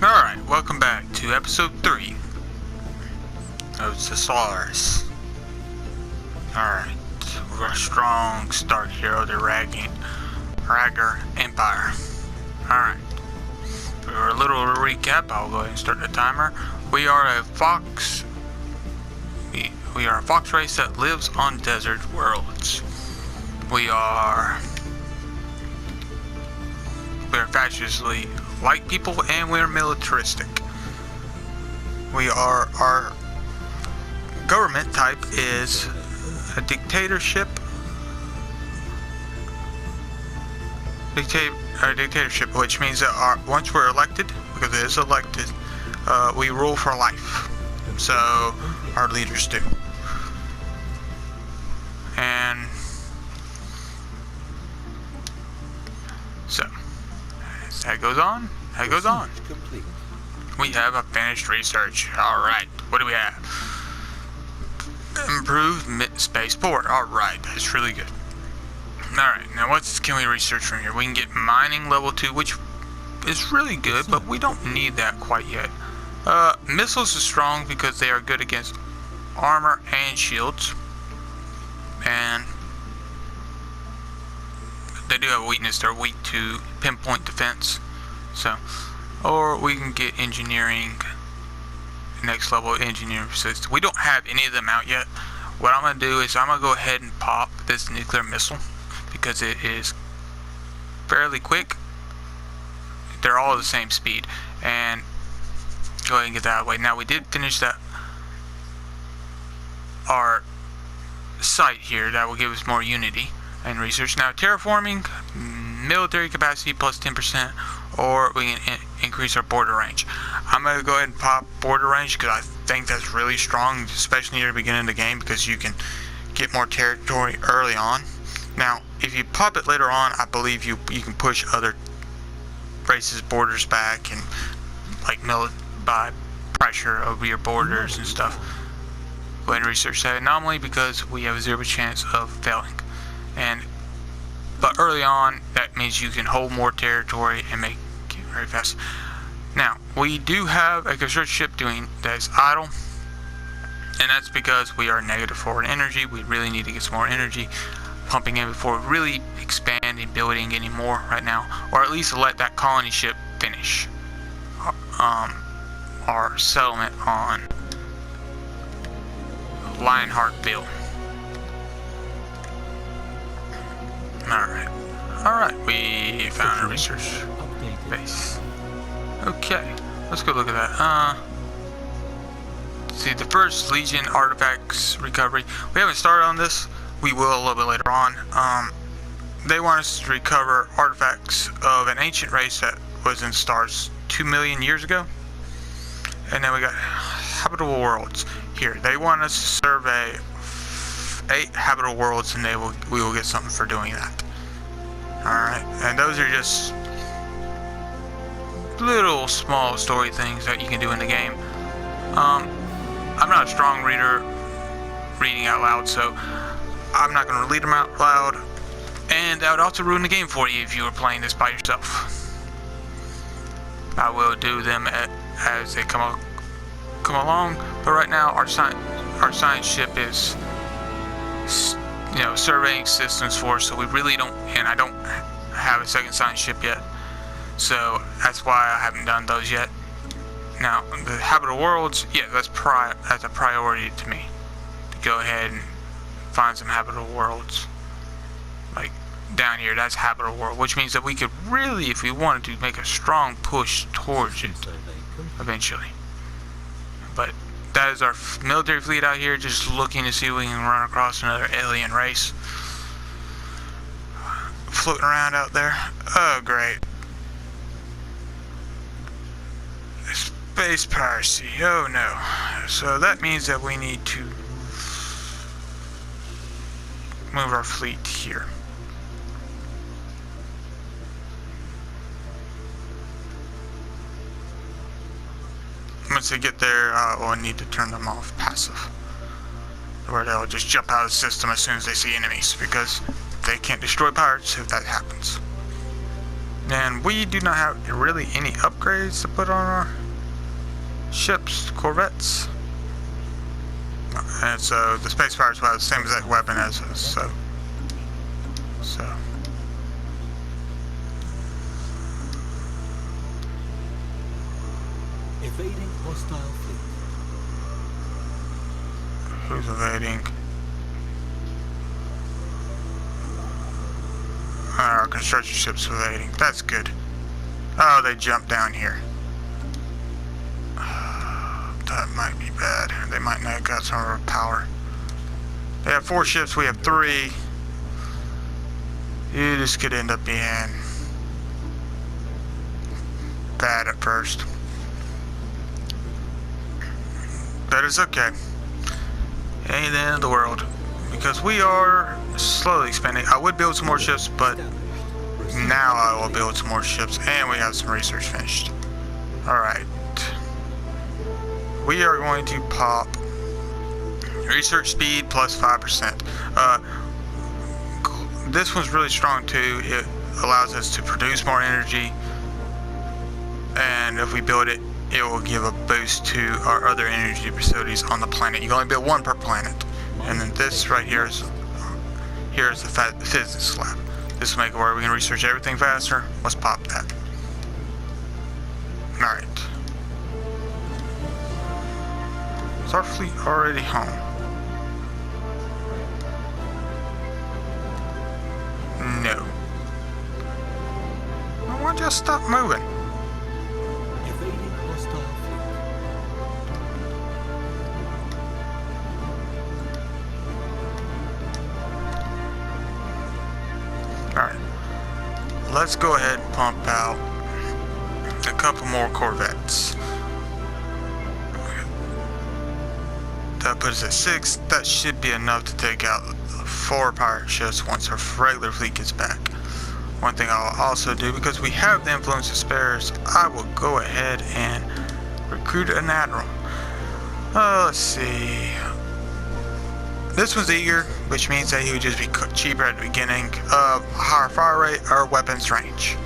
Alright, welcome back to episode 3 of the Stellaris. Alright, we're a strong start here of the Ragger Empire. Alright, for a little recap, I'll go ahead and start the timer. We are a fox. We are a fox race that lives on desert worlds. We are fasciously like people, and we're militaristic. Our government type is a dictatorship. Dictatorship, which means that once we're elected, because it is elected, we rule for life. So our leaders do. And so as that goes on. We have a finished research. Alright, what do we have? Improved spaceport. Alright, that's really good. Alright, now what can we research from here? We can get mining level 2, which is really good, but we don't need that quite yet. Missiles are strong because they are good against armor and shields. And they do have a weakness. They're weak to pinpoint defense. So, or we can get engineering, next level engineering systems. We don't have any of them out yet. What I'm going to do is I'm going to go ahead and pop this nuclear missile because it is fairly quick. They're all the same speed. And go ahead and get that out of the way. Now we did finish our site here that will give us more unity and research. Now terraforming, military capacity plus 10%, or we can increase our border range. I'm going to go ahead and pop border range because I think that's really strong, especially near the beginning of the game, because you can get more territory early on. Now if you pop it later on, I believe you can push other races' borders back and like by pressure over your borders and stuff. Go ahead and research that anomaly because we have a 0% chance of failing. But early on, that means you can hold more territory and make it very fast. Now, we do have a construction ship that is idle, and that's because we are negative forward energy. We really need to get some more energy pumping in before we really expand and building anymore right now, or at least let that colony ship finish our settlement on Lionheartville. Alright, we found a research base. Okay, let's go look at that. See, the first Legion artifacts recovery. We haven't started on this. We will a little bit later on. They want us to recover artifacts of an ancient race that was in stars 2 million years ago. And then we got habitable worlds here. They want us to survey 8 habitable worlds, and we will get something for doing that. Alright, and those are just little small story things that you can do in the game. I'm not a strong reader reading out loud, so I'm not going to read them out loud, and that would also ruin the game for you if you were playing this by yourself. I will do them as they come along, but right now our science ship is surveying systems for us, so we really don't, and I don't have a second science ship yet, so that's why I haven't done those yet. Now the habitable worlds, yeah, that's a priority to me, to go ahead and find some habitable worlds. Like down here, that's habitable world, which means that we could really, if we wanted to, make a strong push towards it eventually. But that is our military fleet out here, just looking to see if we can run across another alien race floating around out there. Oh, great. Space piracy. Oh, no. So that means that we need to move our fleet here. Once they get there, we'll need to turn them off passive, where they'll just jump out of the system as soon as they see enemies, because they can't destroy pirates if that happens. And we do not have really any upgrades to put on our ships, corvettes. And so the space pirates will have the same exact weapon as us, so. Evading hostile fleet. Who's evading? Our construction ship's evading. That's good. Oh, they jumped down here. That might be bad. They might not have got some of our power. They have 4 ships, we have 3. This could end up being bad at first. But it's okay. Ain't the end of the world. Because we are slowly expanding. I would build some more ships, but now I will build some more ships. And we have some research finished. Alright. We are going to pop research speed plus 5%. This one's really strong too. It allows us to produce more energy. And if we build it, it will give a boost to our other energy facilities on the planet. You can only build 1 per planet. And then this right here is the physics lab. This will make it where we can research everything faster. Let's pop that. Alright. Is our fleet already home? No. Well, why don't you stop moving? Evading hostile fleet. Alright. Let's go ahead and pump out a couple more corvettes. That puts us at 6. That should be enough to take out 4 pirate ships once our regular fleet gets back. One thing I'll also do, because we have the influence of spares, I will go ahead and recruit an admiral. Let's see. This one's eager, which means that he would just be cheaper at the beginning. Higher fire rate or weapons range.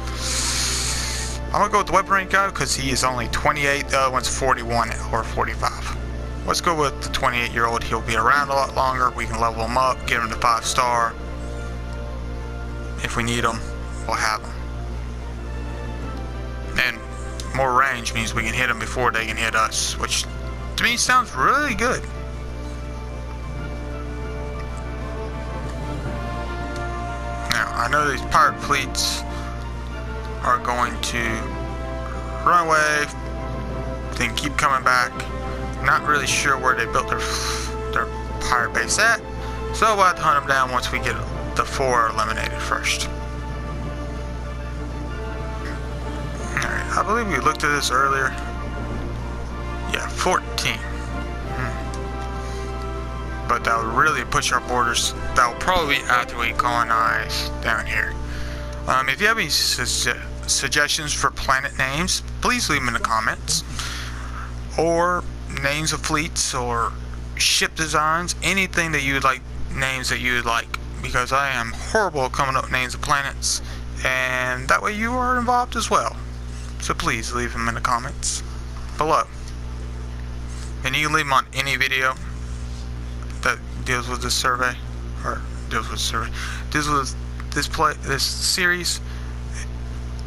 I'm gonna go with the weapon range guy because he is only 28. The other one's 41 or 45. Let's go with the 28-year-old. He'll be around a lot longer. We can level him up, get him to 5-star. If we need him, we'll have him. And more range means we can hit them before they can hit us, which to me sounds really good. Now, I know these pirate fleets are going to run away, then keep coming back. Not really sure where they built their pirate base at, so we'll have to hunt them down once we get the 4 eliminated first. Alright, I believe we looked at this earlier. Yeah, 14. But that would really push our borders. That will probably be after we colonize down here. If you have any suggestions for planet names, please leave them in the comments. Or names of fleets or ship designs, anything that you would like, names that you would like, because I am horrible at coming up with names of planets, and that way you are involved as well. So please leave them in the comments below. And you can leave them on any video that deals with this survey, or deals with this series,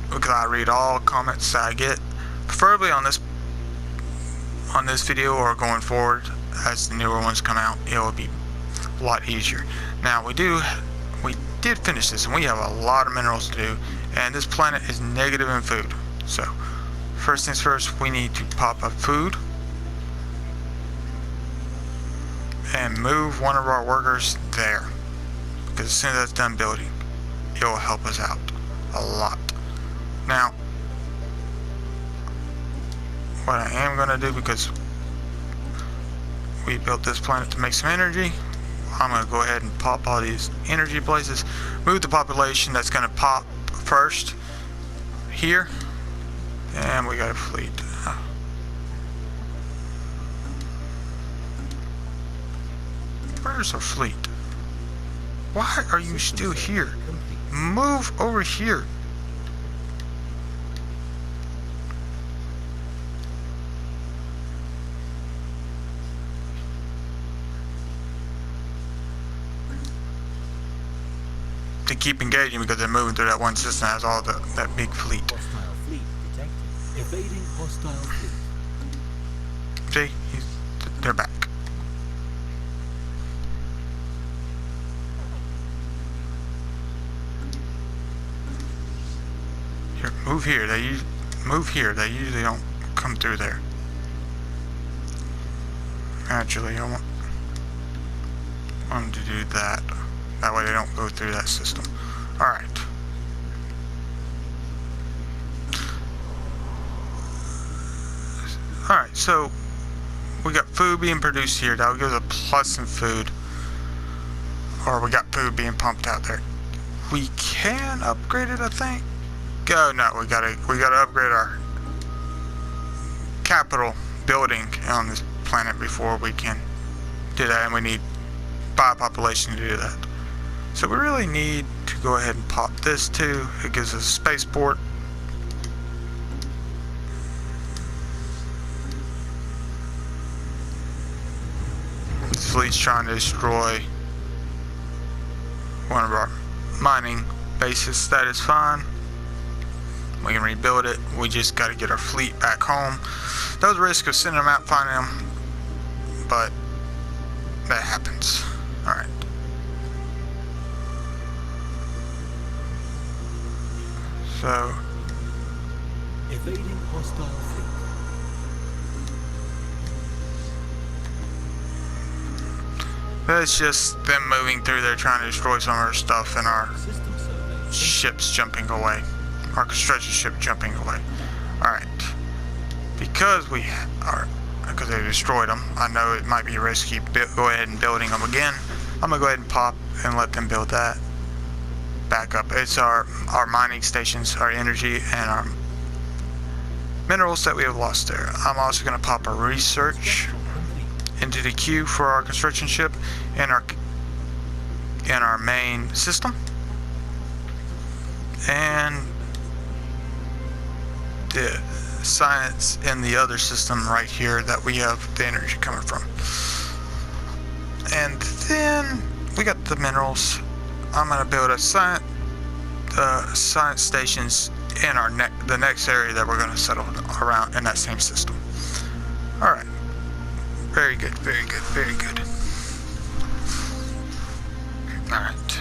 because I read all comments that I get, preferably on this video or going forward as the newer ones come out. It will be a lot easier. Now we did finish this, and we have a lot of minerals to do, and this planet is negative in food. So first things first, we need to pop up food and move one of our workers there, because as soon as that's done building, it will help us out a lot. Now what I am going to do, because we built this planet to make some energy, I'm going to go ahead and pop all these energy places, move the population that's going to pop first here, and we got a fleet. Where's our fleet? Why are you still here? Move over here. to keep engaging because they're moving through that one system that has all that big fleet. Hostile fleet detected. Evading hostile fleet. See, they're back. Here, move here. Move here. They usually don't come through there. Actually, I want them to do that. That way they don't go through that system. Alright. Alright, so we got food being produced here. That'll give us a plus in food. Or we got food being pumped out there. We can upgrade it, I think. Oh no, we gotta upgrade our capital building on this planet before we can do that, and we need 5 population to do that. So we really need to go ahead and pop this too. It gives us a spaceport. This fleet's trying to destroy one of our mining bases. That is fine. We can rebuild it. We just got to get our fleet back home. There's a risk of sending them out, finding them, but that happens. Alright. So, Evading hostile fleet. that's just them moving through there trying to destroy some of our stuff and our System survey. ships jumping away. Our construction ship jumping away. Alright. Because they destroyed them, I know it might be risky. Go ahead and building them again. I'm going to go ahead and pop and let them build that back up. It's our mining stations, our energy, and our minerals that we have lost there. I'm also going to pop a research into the queue for our construction ship and our main system. And the science in the other system right here that we have the energy coming from. And then we got the minerals. I'm going to build a science stations in the next area that we're going to settle around in that same system. Alright. Very good, very good, very good. Alright.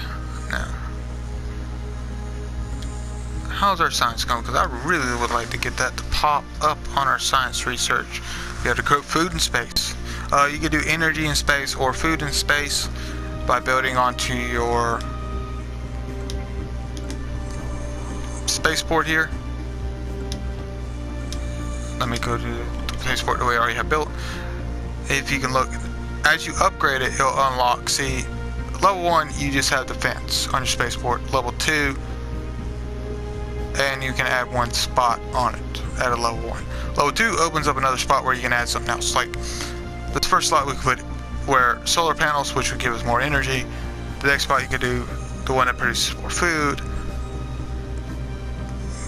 Now, how's our science going? Because I really would like to get that to pop up on our science research. We have to grow food in space. You can do energy in space or food in space by building onto your spaceport here. Let me go to the spaceport that we already have built. If you can look, as you upgrade it, it'll unlock. See, level 1, you just have defense on your spaceport. Level 2, and you can add 1 spot on it at a level 1. Level 2 opens up another spot where you can add something else. Like this first slot we could put where solar panels, which would give us more energy. The next spot you could do the one that produces more food,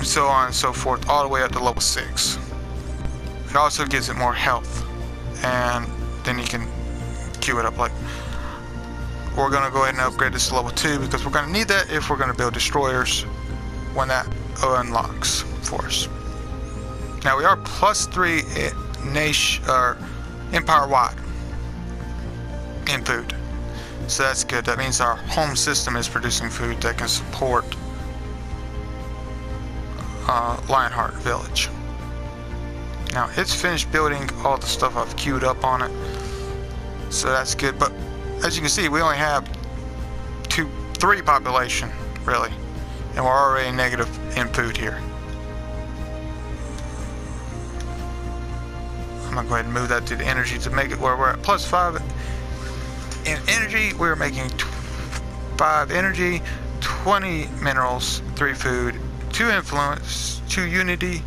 so on and so forth, all the way up to level 6. It also gives it more health, and then you can queue it up. Like, we're going to go ahead and upgrade this to level 2 because we're going to need that if we're going to build destroyers when that unlocks for us. Now we are +3 nation or empire-wide in food, so that's good. That means our home system is producing food that can support Lionheart Village. Now it's finished building all the stuff I've queued up on it, so that's good. But as you can see, we only have 3 population really, and we're already negative in food here. I'm gonna go ahead and move that to the energy to make it where we're at +5 in energy. We're making 5 energy, 20 minerals, 3 food, 2 influence, 2 unity.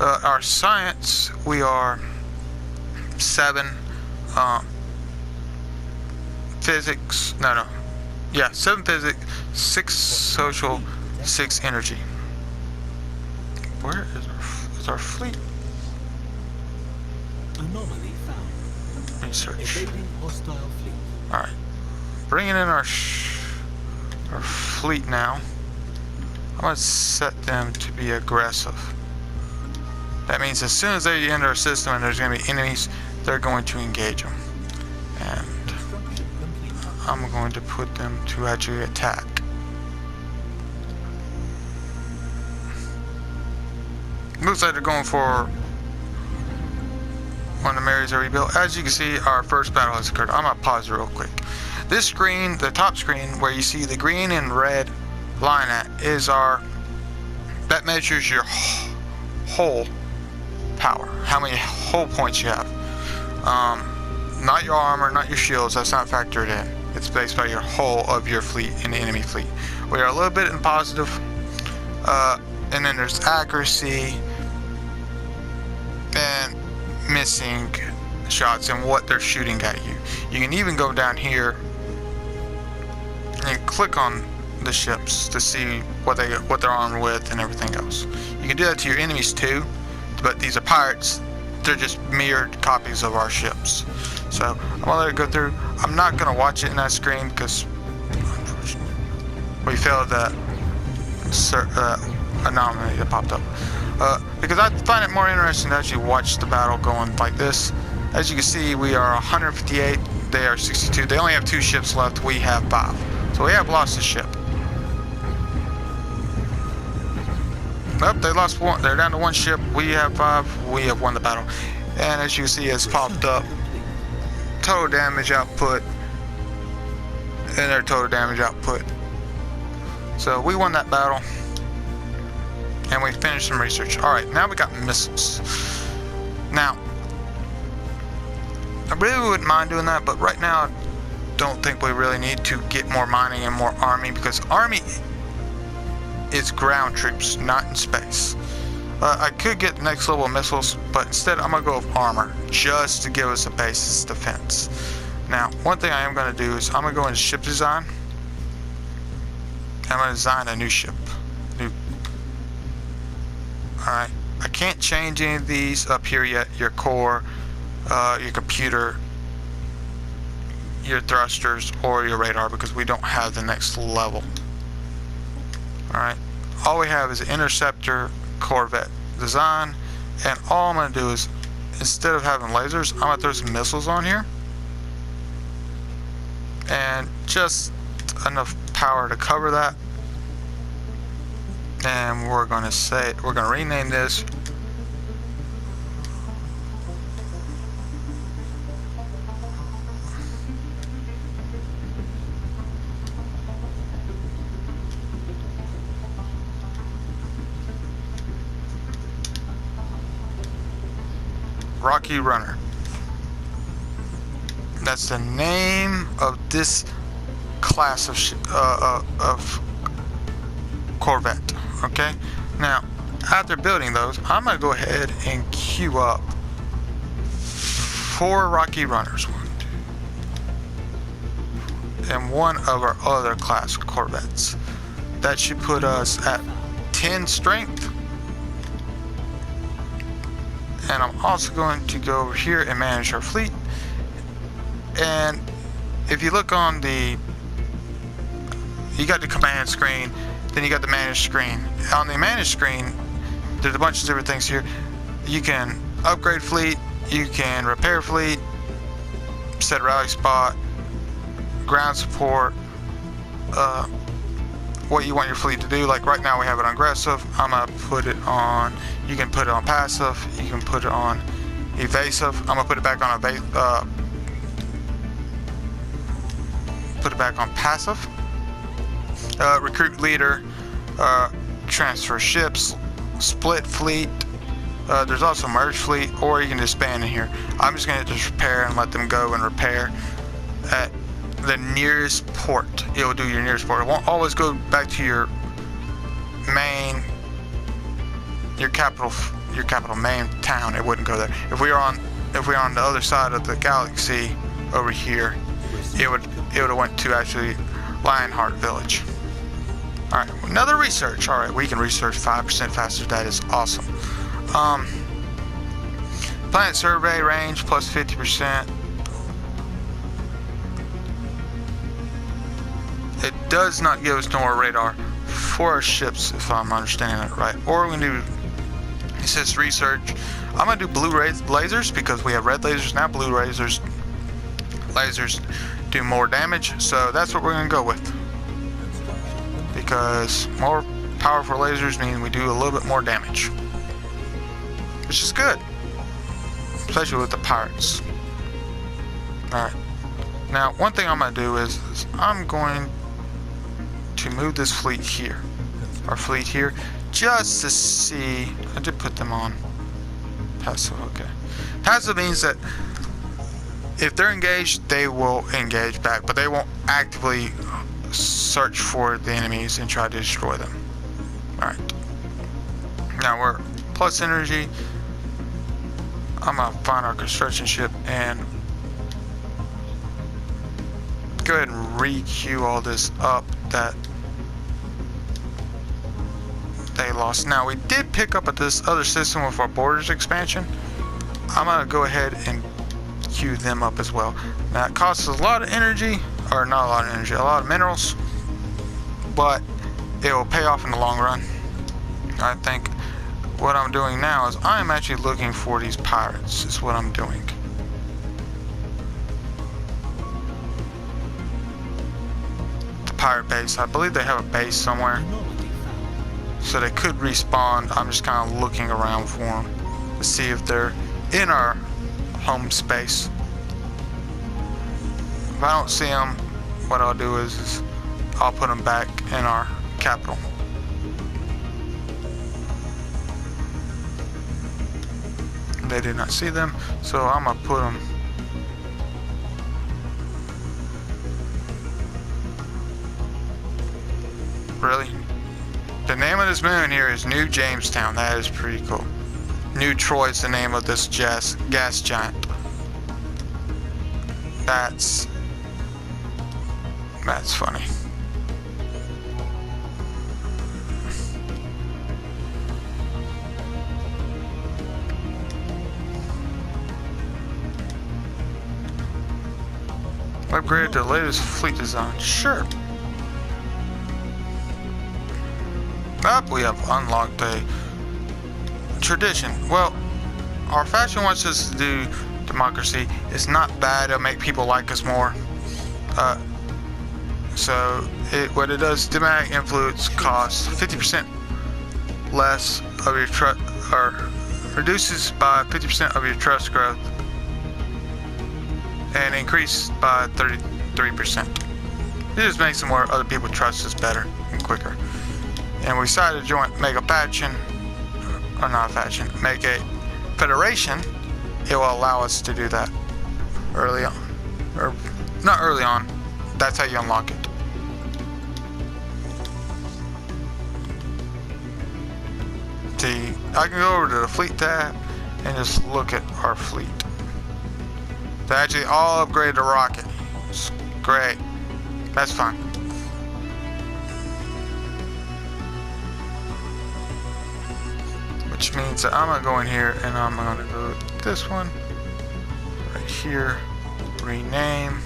Our science, we are 7 physics. Yeah, 7 physics, 6 social, 6 energy. Where is our fleet? Anomaly found. Research. Evading hostile fleet. Alright. Bringing in our our fleet now. I'm going to set them to be aggressive. That means as soon as they enter our system and there's going to be enemies, they're going to engage them. And I'm going to put them to actually attack. Looks like they're going for one of the areas that we built. As you can see, our first battle has occurred. I'm going to pause real quick. This screen, the top screen, where you see the green and red line at, is that measures your hull power. How many hull points you have. Not your armor, not your shields. That's not factored in. It's based by your hull of your fleet and the enemy fleet. We are a little bit in positive. And then there's accuracy and missing shots and what they're shooting at you. You can even go down here and click on the ships to see what they're armed with and everything else. You can do that to your enemies too, but these are pirates. They're just mirrored copies of our ships. So I'm gonna let it go through. I'm not gonna watch it in that screen because we failed that anomaly that popped up. Because I find it more interesting to actually watch the battle going like this. As you can see, we are 158. They are 62. They only have 2 ships left. We have 5. So we have lost a ship. Nope, they lost 1. They're down to 1 ship. We have 5. We have won the battle. And as you can see, it's popped up. Total damage output. And their total damage output. So we won that battle. And we finished some research. Alright, now we got missiles. Now, I really wouldn't mind doing that, but right now I don't think we really need to get more mining and more army, because army is ground troops, not in space. I could get next level missiles, but instead I'm going to go with armor, just to give us a basis defense. Now, one thing I am going to do is I'm going to go into ship design. I'm going to design a new ship. Alright, I can't change any of these up here yet. Your core, your computer, your thrusters, or your radar, because we don't have the next level. Alright, all we have is an interceptor corvette design, and all I'm going to do is, instead of having lasers, I'm going to throw some missiles on here, and just enough power to cover that. And we're going to rename this Rocky Runner. That's the name of this class of corvette. Okay, now after building those, I'm going to go ahead and queue up 4 Rocky Runners. 1, 2, and 1 of our other class corvettes. That should put us at 10 strength. And I'm also going to go over here and manage our fleet. And if you look on you got the command screen, then you got the manage screen. On the manage screen, there's a bunch of different things here. You can upgrade fleet, you can repair fleet, set rally spot, ground support, what you want your fleet to do. Like right now we have it on aggressive. I'm gonna put it on, you can put it on passive, you can put it on evasive. I'm gonna put it back on passive. Recruit leader, transfer ships, split fleet. There's also merge fleet, or you can disband in here. I'm just going to just repair and let them go and repair at the nearest port. It will do your nearest port. It won't always go back to your main, your capital main town. It wouldn't go there. If we are on the other side of the galaxy over here, it would have went to actually Lionheart Village. Alright, another research. Alright, we can research 5% faster. That is awesome. Planet survey range plus 50%. does not give us NORAD radar for our ships, if I'm understanding it right. Or we're going to do, it says research. I'm going to do blue lasers because we have red lasers now. Blue lasers do more damage, so that's what we're going to go with. Because more powerful lasers mean we do a little bit more damage, which is good, especially with the pirates. Alright, now one thing I'm going to do is I'm going to move this fleet here, our fleet here, just to see. I did put them on passive. Okay, passive means that if they're engaged, they will engage back, but they won't actively search for the enemies and try to destroy them. Alright, now we're plus energy. I'm gonna find our construction ship and go ahead and re-queue all this up that they lost. Now we did pick up at this other system with our borders expansion. I'm gonna go ahead and queue them up as well. Now it costs a lot of energy, or not a lot of energy, a lot of minerals, but it will pay off in the long run. I think what I'm doing now is I'm actually looking for these pirates, is what I'm doing. The pirate base, I believe they have a base somewhere, so they could respawn. I'm just kind of looking around for them to see if they're in our home space. If I don't see them, what I'll do is I'll put them back in our capital. They did not see them, so I'm gonna put them really. The name of this moon here is New Jamestown. That is pretty cool. New Troy is the name of this gas giant. That's funny. Upgrade to the latest fleet design. Sure. Up, we have unlocked a tradition. Well, our faction wants us to do democracy. It's not bad. It'll make people like us more. So what it does, diplomatic influence costs 50% less of your trust, or reduces by 50% of your trust growth, and increased by 33%. It just makes more other people trust us better and quicker. And we decided to make a faction, or not a faction, make a federation. It will allow us to do that early on, or not early on. That's how you unlock it. See, I can go over to the fleet tab and just look at our fleet. They actually all upgraded to rocket. It's great. That's fine. Which means that I'm gonna go in here and I'm gonna go to this one right here, rename.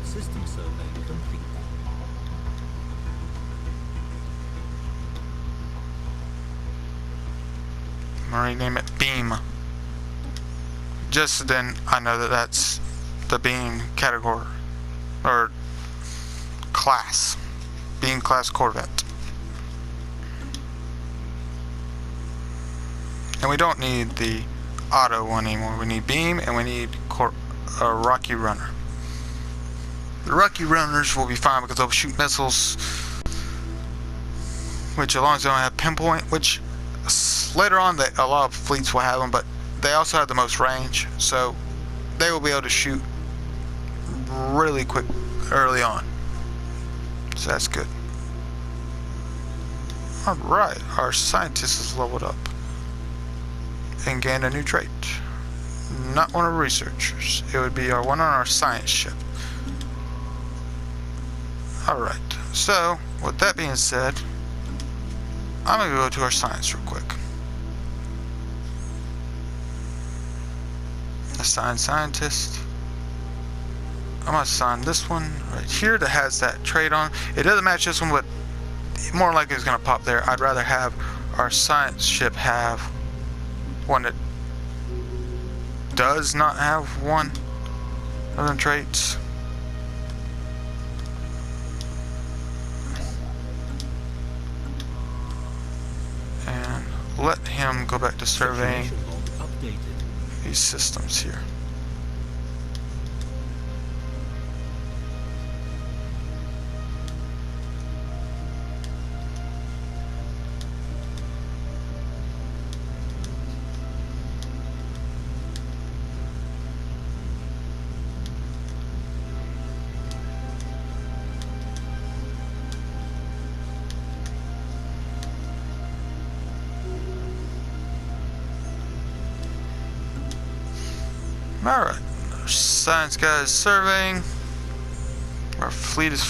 System survey complete. I'm gonna rename it Beam. Just so then I know that that's the Beam category, or class. Beam class Corvette. And we don't need the auto one anymore. We need Beam and we need Rocky Runner. The Rocky Runners will be fine because they'll shoot missiles, which as long as they don't have pinpoint, which later on a lot of fleets will have them, but they also have the most range, so they will be able to shoot really quick early on. So that's good. Alright, our scientist is leveled up and gained a new trait. Not one of our researchers. It would be our one on our science ship. Alright, so with that being said, I'm gonna go to our science real quick. Assign scientist. I'm gonna assign this one right here that has that trait on. It doesn't match this one, but more likely it's gonna pop there. I'd rather have our science ship have one that does not have one of them traits. And let him go back to surveying these systems here. Alright, our science guy is surveying. Our fleet is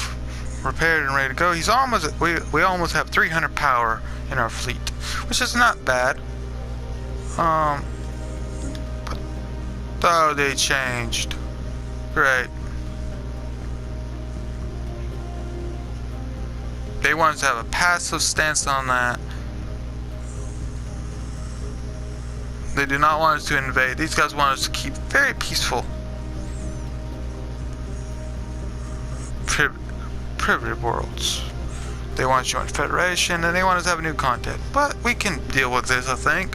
repaired and ready to go. He's almost, we almost have 300 power in our fleet, which is not bad. But, oh, they changed. Great. They want us to have a passive stance on that. They do not want us to invade. These guys want us to keep very peaceful. Primitive worlds. They want to join Federation and they want us to have a new content. But we can deal with this, I think.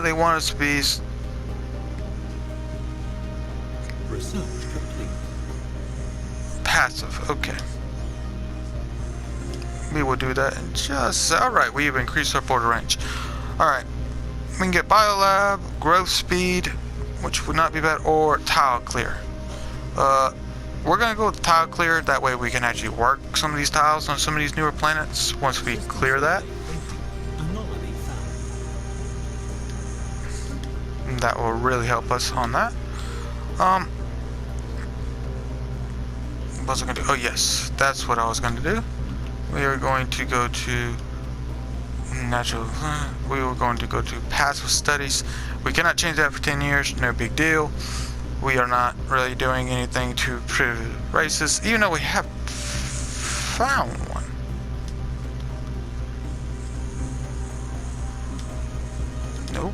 They want us to be... Research complete. Passive, okay. We will do that in just... Alright, we've increased our border range. Alright. We can get Biolab, growth speed, which would not be bad, or tile clear. We're gonna go with tile clear, that way we can actually work some of these tiles on some of these newer planets once we clear that. And that will really help us on that. What was I gonna do? Oh yes, that's what I was gonna do. We are going to go to natural, we were going to go to passive studies. We cannot change that for 10 years, no big deal. We are not really doing anything to primitive races, even though we have found one. Nope.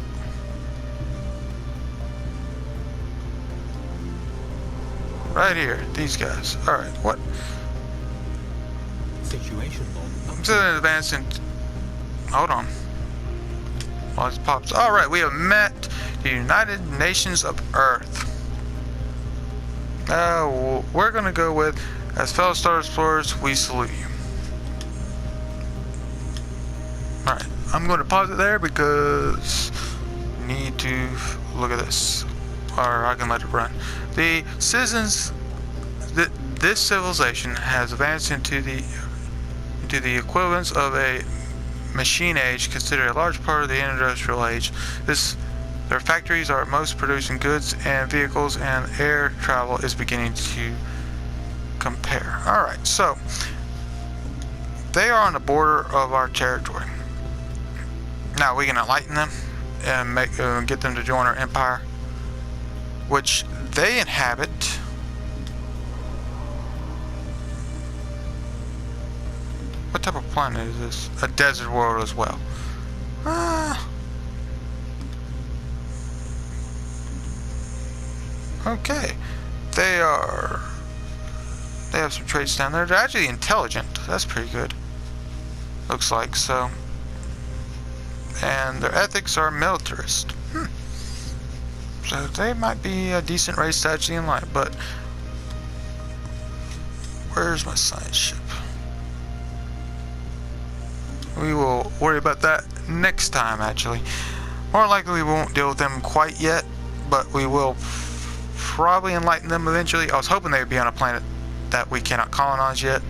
Right here, these guys. Alright, what? Situation log. So advanced in... Hold on. Well, it pops. Alright, we have met the United Nations of Earth. We're gonna go with, as fellow Star Explorers, we salute you. Alright, I'm going to pause it there because I need to look at this. Or I can let it run. The citizens, this civilization has advanced into the equivalence of a machine age, considered a large part of the industrial age. Their factories are most producing goods and vehicles, and air travel is beginning to compare. Alright, so they are on the border of our territory. Now we can enlighten them and get them to join our empire, which they inhabit. What type of planet is this? A desert world as well. Okay. They have some traits down there. They're actually intelligent. That's pretty good. Looks like so. And their ethics are militarist. So they might be a decent race to actually enlighten, but where's my science ship? We will worry about that next time, actually. More likely we won't deal with them quite yet, but we will probably enlighten them eventually. I was hoping they would be on a planet that we cannot colonize yet.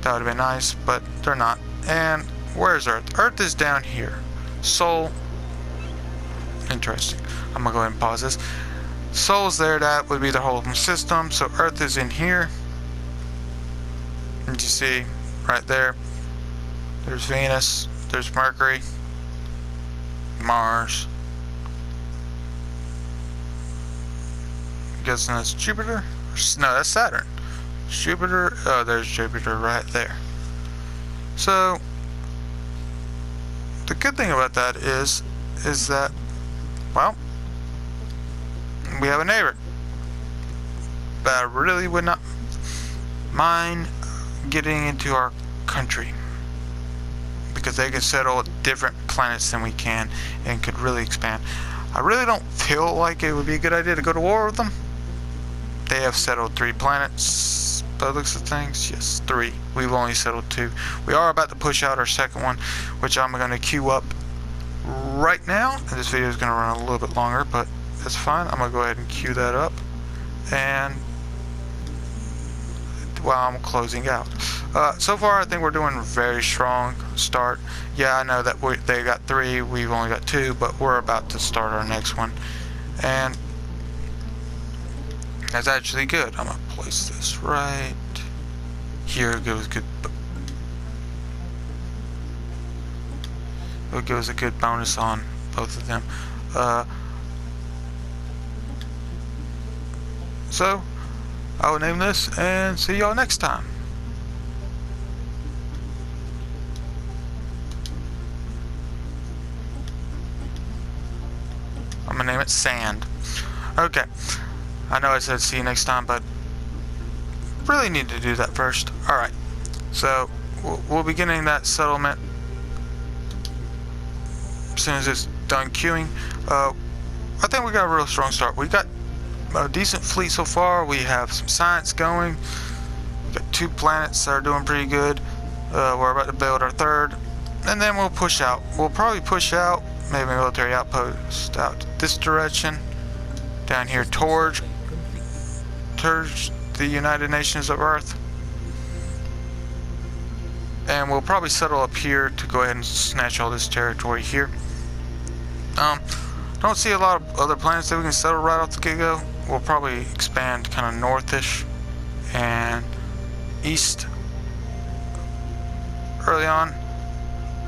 That would have been nice, but they're not. And where's Earth? Earth is down here. Sol. Interesting. I'm gonna go ahead and pause this. Sol's there, that would be the whole system. So Earth is in here. And you see right there, there's Venus, there's Mercury, Mars. I'm guessing that's Jupiter? No, that's Saturn. Jupiter, oh, there's Jupiter right there. So, the good thing about that is that, well, we have a neighbor that I really would not mind getting into our country, because they can settle different planets than we can and could really expand. I really don't feel like it would be a good idea to go to war with them. They have settled 3 planets, by the looks of things. Yes, 3. We've only settled 2. We are about to push out our second one, which I'm going to queue up right now. And this video is going to run a little bit longer, but that's fine. I'm going to go ahead and queue that up. And while I'm closing out. So far, I think we're doing a very strong start. Yeah, I know that they got 3, we've only got 2, but we're about to start our next one. And that's actually good. I'm going to place this right here. It gives good. It'll give us a good bonus on both of them. So, I will name this and see y'all next time. I'm gonna name it Sand. Okay. I know I said see you next time, but really need to do that first. Alright. So, we'll be getting that settlement as soon as it's done queuing. I think we got a real strong start. We got a decent fleet so far. We have some science going. We got 2 planets that are doing pretty good. We're about to build our 3rd, and then we'll push out. We'll probably push out, maybe a military outpost out this direction, down here towards the United Nations of Earth, and we'll probably settle up here to go ahead and snatch all this territory here. Don't see a lot of other planets that we can settle right off the get-go. We'll probably expand kind of northish and east early on,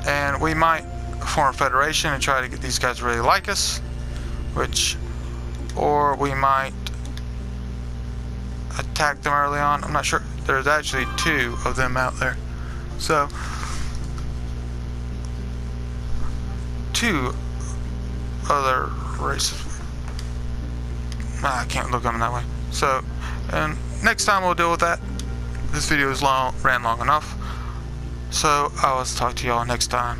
and we might form a federation and try to get these guys to really like us, or we might attack them early on. I'm not sure. There's actually 2 of them out there, so 2 other races. I can't look at them that way. So, and next time we'll deal with that. This video is ran long enough, so I will talk to y'all next time.